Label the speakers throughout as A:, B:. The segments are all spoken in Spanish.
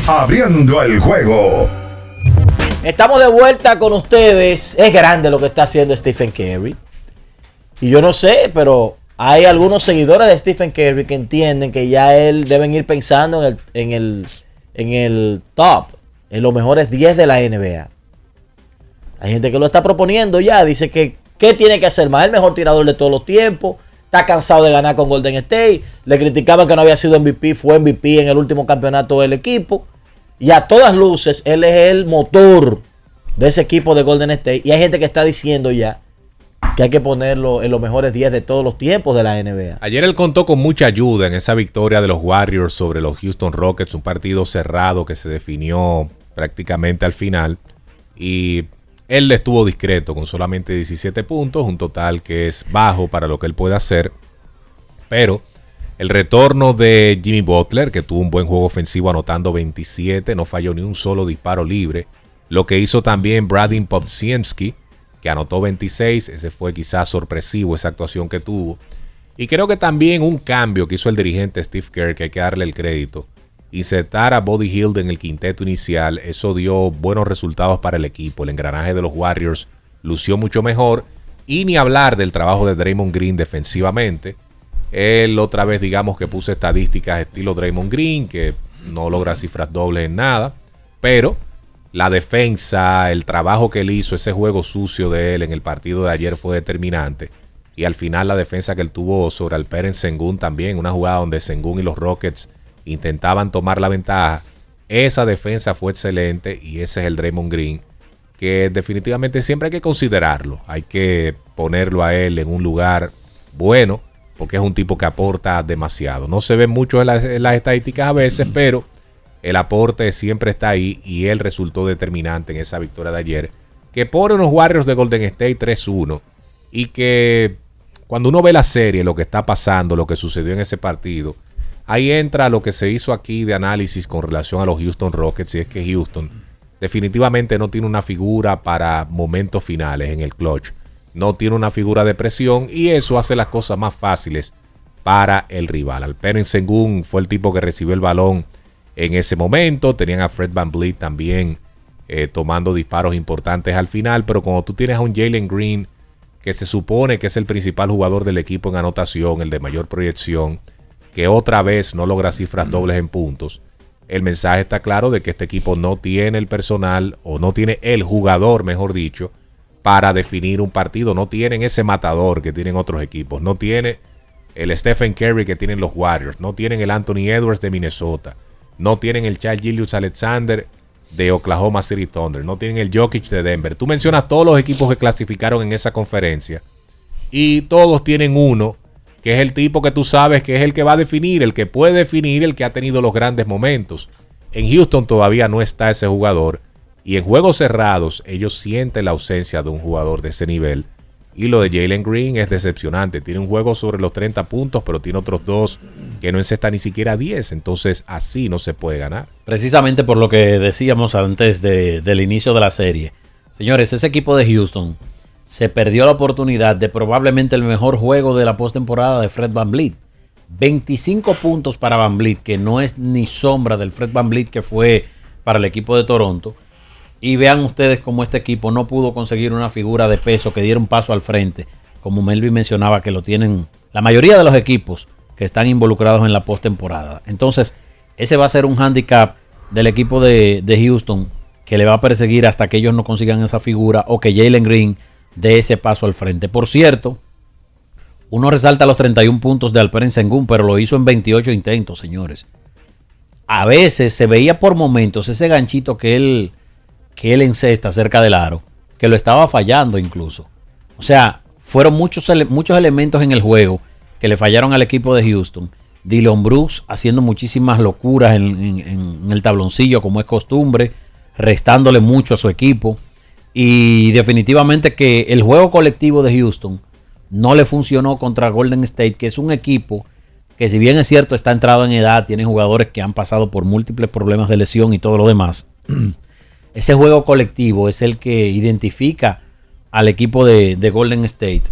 A: Abriendo el juego.
B: Estamos de vuelta con ustedes. Es grande lo que está haciendo Stephen Curry. Y yo no sé, pero hay algunos seguidores de Stephen Curry que entienden que ya él deben ir pensando en el top, en los mejores 10 de la NBA. Hay gente que lo está proponiendo ya. Dice que ¿qué tiene que hacer más? El mejor tirador de todos los tiempos. Está cansado de ganar con Golden State. Le criticaban que no había sido MVP. Fue MVP en el último campeonato del equipo. Y a todas luces, él es el motor de ese equipo de Golden State. Y hay gente que está diciendo ya que hay que ponerlo en los mejores 10 de todos los tiempos de la NBA.
C: Ayer él contó con mucha ayuda en esa victoria de los Warriors sobre los Houston Rockets. Un partido cerrado que se definió prácticamente al final. Y él estuvo discreto con solamente 17 puntos. Un total que es bajo para lo que él puede hacer. Pero el retorno de Jimmy Butler, que tuvo un buen juego ofensivo anotando 27, no falló ni un solo disparo libre. Lo que hizo también Braden Popsiemski, que anotó 26, ese fue quizás sorpresivo esa actuación que tuvo. Y creo que también un cambio que hizo el dirigente Steve Kerr, que hay que darle el crédito, insertar a Buddy Hield en el quinteto inicial, eso dio buenos resultados para el equipo. El engranaje de los Warriors lució mucho mejor. Y ni hablar del trabajo de Draymond Green defensivamente. Él otra vez digamos que puso estadísticas estilo Draymond Green, que no logra cifras dobles en nada, pero la defensa, el trabajo que él hizo, ese juego sucio de él en el partido de ayer fue determinante. Y al final la defensa que él tuvo sobre Alperen Sengun también, una jugada donde Sengun y los Rockets intentaban tomar la ventaja. Esa defensa fue excelente y ese es el Draymond Green, que definitivamente siempre hay que considerarlo. Hay que ponerlo a él en un lugar bueno, porque es un tipo que aporta demasiado. No se ve mucho en las estadísticas a veces, pero el aporte siempre está ahí y él resultó determinante en esa victoria de ayer, que pone unos Warriors de Golden State 3-1 y que cuando uno ve la serie, lo que está pasando, lo que sucedió en ese partido, ahí entra lo que se hizo aquí de análisis con relación a los Houston Rockets, y es que Houston definitivamente no tiene una figura para momentos finales en el clutch. No tiene una figura de presión y eso hace las cosas más fáciles para el rival. Alperen Sengun fue el tipo que recibió el balón en ese momento. Tenían a Fred VanVleet también tomando disparos importantes al final. Pero cuando tú tienes a un Jalen Green, que se supone que es el principal jugador del equipo en anotación, el de mayor proyección, que otra vez no logra cifras dobles en puntos, el mensaje está claro de que este equipo no tiene el personal, o no tiene el jugador, mejor dicho, para definir un partido. No tienen ese matador que tienen otros equipos. No tiene el Stephen Curry que tienen los Warriors. No tienen el Anthony Edwards de Minnesota. No tienen el Shai Gilgeous-Alexander de Oklahoma City Thunder. No tienen el Jokic de Denver. Tú mencionas todos los equipos que clasificaron en esa conferencia y todos tienen uno que es el tipo que tú sabes que es el que va a definir, el que puede definir, el que ha tenido los grandes momentos. En Houston todavía no está ese jugador. Y en juegos cerrados, ellos sienten la ausencia de un jugador de ese nivel. Y lo de Jalen Green es decepcionante. Tiene un juego sobre los 30 puntos, pero tiene otros dos que no encesta ni siquiera 10. Entonces, así no se puede ganar.
B: Precisamente por lo que decíamos antes del inicio de la serie. Señores, ese equipo de Houston se perdió la oportunidad de probablemente el mejor juego de la postemporada de Fred VanVleet. 25 puntos para VanVleet, que no es ni sombra del Fred VanVleet que fue para el equipo de Toronto. Y vean ustedes cómo este equipo no pudo conseguir una figura de peso que diera un paso al frente, como Melvin mencionaba que lo tienen la mayoría de los equipos que están involucrados en la postemporada. Entonces, ese va a ser un handicap del equipo de Houston que le va a perseguir hasta que ellos no consigan esa figura o que Jalen Green dé ese paso al frente. Por cierto, uno resalta los 31 puntos de Alperen Sengun, pero lo hizo en 28 intentos, señores. A veces se veía por momentos ese ganchito que él encesta cerca del aro, que lo estaba fallando incluso. O sea, fueron muchos elementos en el juego que le fallaron al equipo de Houston. Dillon Brooks haciendo muchísimas locuras en el tabloncillo, como es costumbre, restándole mucho a su equipo. Y definitivamente que el juego colectivo de Houston no le funcionó contra Golden State, que es un equipo que, si bien es cierto está entrado en edad, tiene jugadores que han pasado por múltiples problemas de lesión y todo lo demás. Ese juego colectivo es el que identifica al equipo de Golden State.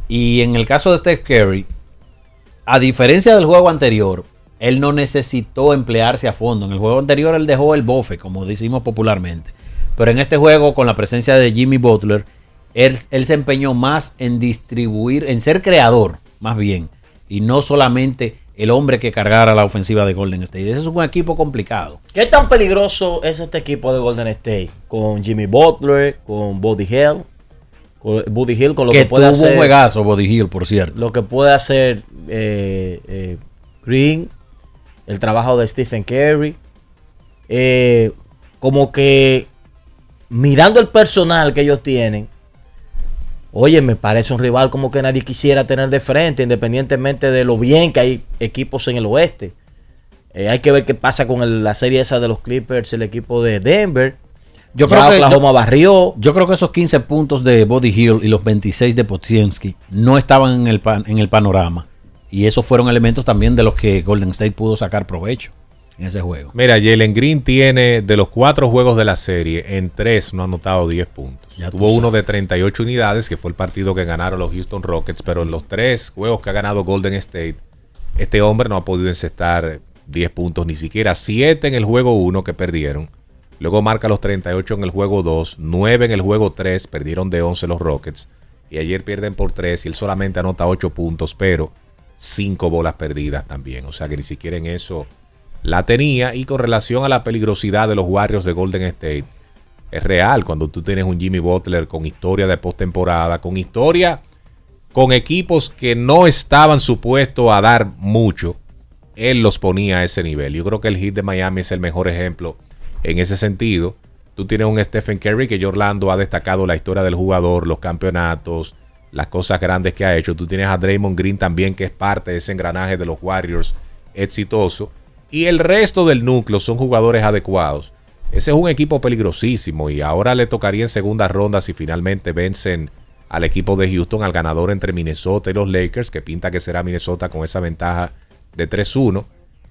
B: Y en el caso de Steph Curry, a diferencia del juego anterior, él no necesitó emplearse a fondo. En el juego anterior él dejó el bofe, como decimos popularmente. Pero en este juego, con la presencia de Jimmy Butler, él se empeñó más en distribuir, en ser creador, más bien, y no solamente el hombre que cargara la ofensiva de Golden State. Ese es un equipo complicado.
D: ¿Qué tan peligroso es este equipo de Golden State? Con Jimmy Butler, con Buddy Hield, con lo que puede hacer.
B: Tuvo un juegazo Buddy Hield, por cierto.
D: Lo que puede hacer Green, el trabajo de Stephen Curry. Como que mirando el personal que ellos tienen, oye, me parece un rival como que nadie quisiera tener de frente, independientemente de lo bien que hay equipos en el oeste. Hay que ver qué pasa con la serie esa de los Clippers, el equipo de Denver. Yo creo que Oklahoma barrió.
B: Yo creo que esos 15 puntos de Buddy Hield y los 26 de Podziemski no estaban en el panorama. Y esos fueron elementos también de los que Golden State pudo sacar provecho en ese juego.
C: Mira, Jalen Green tiene de los 4 juegos de la serie, en 3 no ha anotado 10 puntos. Tuvo uno de 38 unidades, que fue el partido que ganaron los Houston Rockets, pero en los 3 juegos que ha ganado Golden State, este hombre no ha podido encestar 10 puntos, ni siquiera 7 en el juego 1 que perdieron. Luego marca los 38 en el juego 2, 9 en el juego 3, perdieron de 11 los Rockets. Y ayer pierden por 3 y él solamente anota 8 puntos, pero 5 bolas perdidas también. O sea que ni siquiera en eso la tenía. Y con relación a la peligrosidad de los Warriors de Golden State, es real cuando tú tienes un Jimmy Butler con historia de postemporada, con historia con equipos que no estaban supuestos a dar mucho. Él los ponía a ese nivel. Yo creo que el Heat de Miami es el mejor ejemplo en ese sentido. Tú tienes un Stephen Curry que Orlando ha destacado la historia del jugador, los campeonatos, las cosas grandes que ha hecho. Tú tienes a Draymond Green también, que es parte de ese engranaje de los Warriors exitoso. Y el resto del núcleo son jugadores adecuados. Ese es un equipo peligrosísimo y ahora le tocaría en segunda ronda si finalmente vencen al equipo de Houston, al ganador entre Minnesota y los Lakers, que pinta que será Minnesota con esa ventaja de 3-1.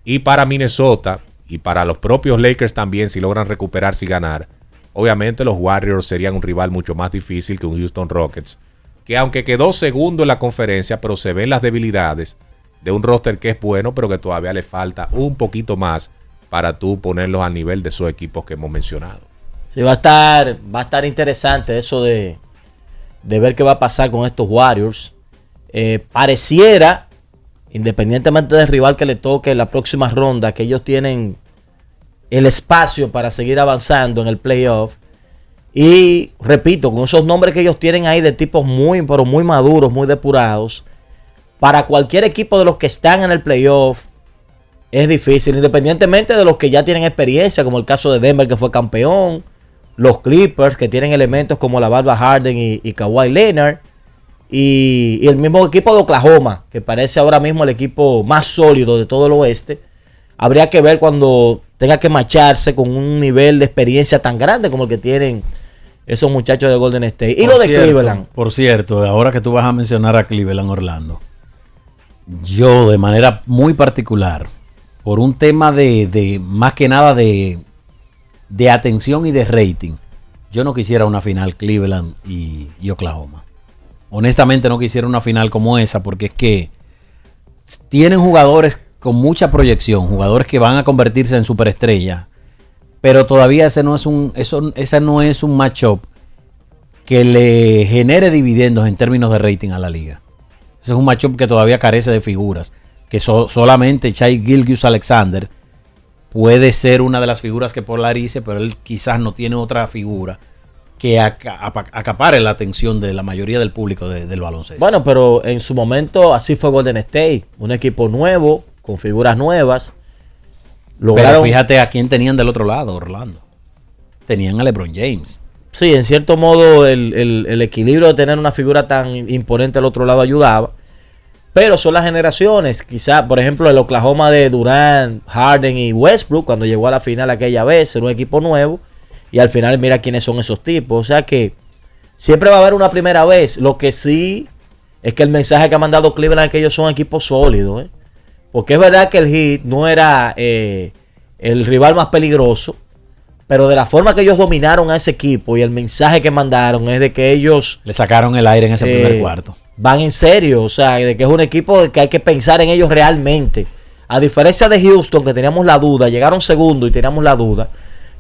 C: Y para Minnesota y para los propios Lakers también, si logran recuperarse y ganar, obviamente los Warriors serían un rival mucho más difícil que un Houston Rockets, que aunque quedó segundo en la conferencia, pero se ven las debilidades de un roster que es bueno, pero que todavía le falta un poquito más para tú ponerlos al nivel de esos equipos que hemos mencionado.
D: Sí, va a estar interesante eso de ver qué va a pasar con estos Warriors. Pareciera, independientemente del rival que le toque en la próxima ronda, que ellos tienen el espacio para seguir avanzando en el playoff. Y repito, con esos nombres que ellos tienen ahí de tipos muy, pero muy maduros, muy depurados, para cualquier equipo de los que están en el playoff es difícil, independientemente de los que ya tienen experiencia, como el caso de Denver, que fue campeón, los Clippers, que tienen elementos como la Barba Harden y Kawhi Leonard, y el mismo equipo de Oklahoma, que parece ahora mismo el equipo más sólido de todo el oeste. Habría que ver cuando tenga que macharse con un nivel de experiencia tan grande como el que tienen esos muchachos de Golden State. Y lo de Cleveland.
B: Por cierto, ahora que tú vas a mencionar a Cleveland, Orlando, yo de manera muy particular, por un tema de más que nada de atención y de rating, yo no quisiera una final Cleveland y Oklahoma. Honestamente no quisiera una final como esa, porque es que tienen jugadores con mucha proyección, jugadores que van a convertirse en superestrellas, pero todavía ese no es un matchup que le genere dividendos en términos de rating a la liga. Ese es un matchup que todavía carece de figuras, que solamente Shai Gilgeous-Alexander puede ser una de las figuras que polarice, pero él quizás no tiene otra figura que acapare la atención de la mayoría del público del baloncesto.
D: Bueno, pero en su momento así fue Golden State, un equipo nuevo, con figuras nuevas.
B: Pero fíjate a quién tenían del otro lado, Orlando. Tenían a LeBron James.
D: Sí, en cierto modo el equilibrio de tener una figura tan imponente al otro lado ayudaba. Pero son las generaciones. Quizás, por ejemplo, el Oklahoma de Durant, Harden y Westbrook, cuando llegó a la final aquella vez, era un equipo nuevo. Y al final mira quiénes son esos tipos. O sea que siempre va a haber una primera vez. Lo que sí es que el mensaje que ha mandado Cleveland es que ellos son equipos sólidos. Porque es verdad que el Heat no era el rival más peligroso. Pero de la forma que ellos dominaron a ese equipo y el mensaje que mandaron es de que ellos
B: le sacaron el aire en ese primer cuarto.
D: Van en serio. O sea, de que es un equipo que hay que pensar en ellos realmente A diferencia de Houston, que teníamos la duda, llegaron segundo y teníamos la duda.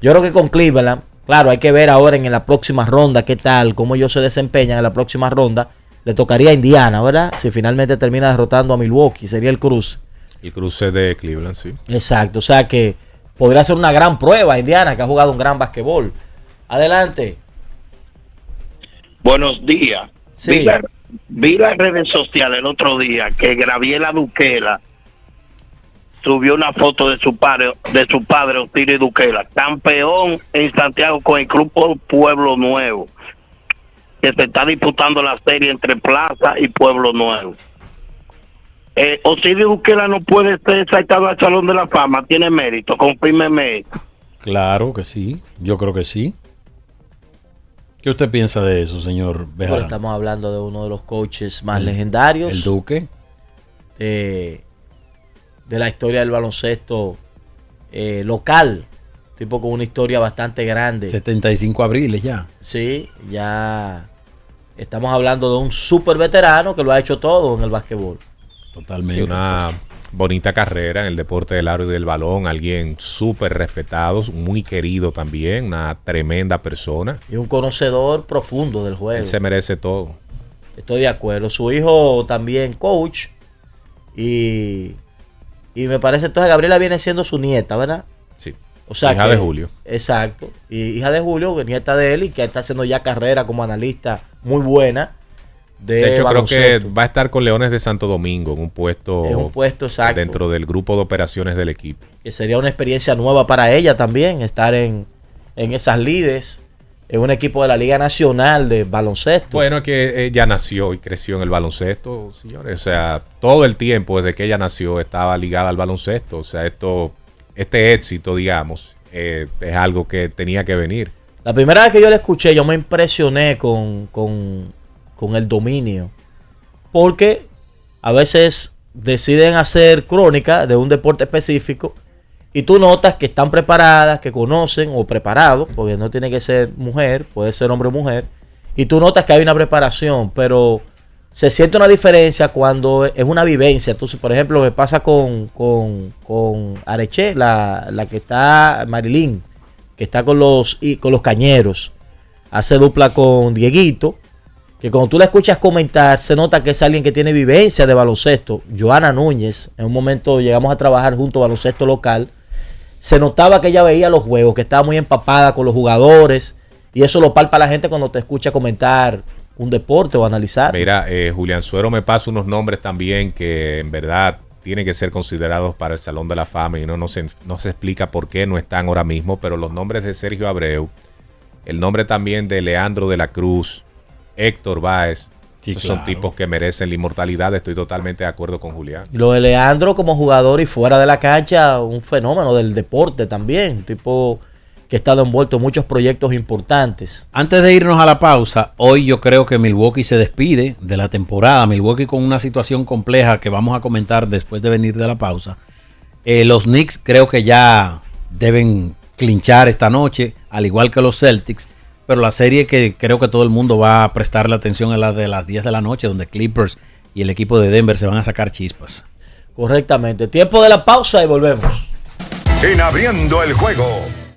D: Yo creo que con Cleveland, claro, hay que ver ahora en la próxima ronda qué tal, cómo ellos se desempeñan en la próxima ronda. Le tocaría a Indiana, ¿verdad? Si finalmente termina derrotando a Milwaukee, sería el cruce.
C: El cruce de Cleveland, sí.
D: Exacto, o sea que podría ser una gran prueba Indiana, que ha jugado un gran basquetbol. Adelante.
E: Buenos días.
D: Sí.
E: Vi las redes sociales el otro día que Graviela Duquela subió una foto de su padre Osiris Duquela, campeón en Santiago con el Club Pueblo Nuevo, que se está disputando la serie entre Plaza y Pueblo Nuevo. Osiris Duquela no puede ser sacado al Salón de la Fama, tiene mérito, confírmeme.
B: Claro que sí, yo creo que sí. ¿Qué usted piensa de eso, señor Bejarano?
D: Bueno, estamos hablando de uno de los coaches más legendarios.
B: El Duque.
D: De la historia del baloncesto local. Tipo con una historia bastante grande.
B: 75 abriles ya.
D: Sí, ya estamos hablando de un súper veterano que lo ha hecho todo en el básquetbol.
B: Totalmente.
C: Sí, una bonita carrera en el deporte del aro y del balón. Alguien súper respetado, muy querido también. Una tremenda persona.
D: Y un conocedor profundo del juego.
C: Él se merece todo.
D: Estoy de acuerdo. Su hijo también coach. Y me parece entonces Gabriela viene siendo su nieta, ¿verdad?
C: Sí.
D: O sea,
C: hija de Julio.
D: Exacto. Y hija de Julio, que nieta de él y que está haciendo ya carrera como analista muy buena.
C: De hecho, creo que
D: baloncesto.
C: va a estar con Leones de Santo Domingo en un puesto
D: Exacto.
C: dentro del grupo de operaciones del equipo.
D: Que sería una experiencia nueva para ella también, estar en esas lides, en un equipo de la Liga Nacional de Baloncesto.
C: Bueno, es que ella nació y creció en el baloncesto, señores. O sea, todo el tiempo desde que ella nació estaba ligada al baloncesto. O sea, este éxito, digamos, es algo que tenía que venir.
D: La primera vez que yo la escuché, yo me impresioné con el dominio. Porque a veces deciden hacer crónica de un deporte específico y tú notas que están preparadas, que conocen o preparados, porque no tiene que ser mujer, puede ser hombre o mujer, y tú notas que hay una preparación, pero se siente una diferencia cuando es una vivencia. Entonces, por ejemplo, me pasa con Areche, la que está, Marilyn, que está con los Cañeros, hace dupla con Dieguito, que cuando tú la escuchas comentar, se nota que es alguien que tiene vivencia de baloncesto. Joana Núñez, en un momento llegamos a trabajar junto a baloncesto local, se notaba que ella veía los juegos, que estaba muy empapada con los jugadores, y eso lo palpa la gente cuando te escucha comentar un deporte o analizar.
C: Mira, Julián Suero me pasa unos nombres también que en verdad tienen que ser considerados para el Salón de la Fama y no se explica por qué no están ahora mismo, pero los nombres de Sergio Abreu, el nombre también de Leandro de la Cruz, Héctor Báez,
B: Sí,
C: son
B: claro.
C: tipos que merecen la inmortalidad. Estoy totalmente de acuerdo con Julián.
D: Y lo de Leandro como jugador y fuera de la cancha, un fenómeno del deporte también, un tipo que ha estado envuelto en muchos proyectos importantes.
B: Antes de irnos a la pausa, hoy yo creo que Milwaukee se despide de la temporada. Milwaukee con una situación compleja que vamos a comentar después de venir de la pausa. Los Knicks creo que ya deben clinchar esta noche, al igual que los Celtics. Pero la serie que creo que todo el mundo va a prestarle atención es la de las 10 de la noche, donde Clippers y el equipo de Denver se van a sacar chispas.
D: Correctamente. Tiempo de la pausa y volvemos.
A: En Abriendo el Juego.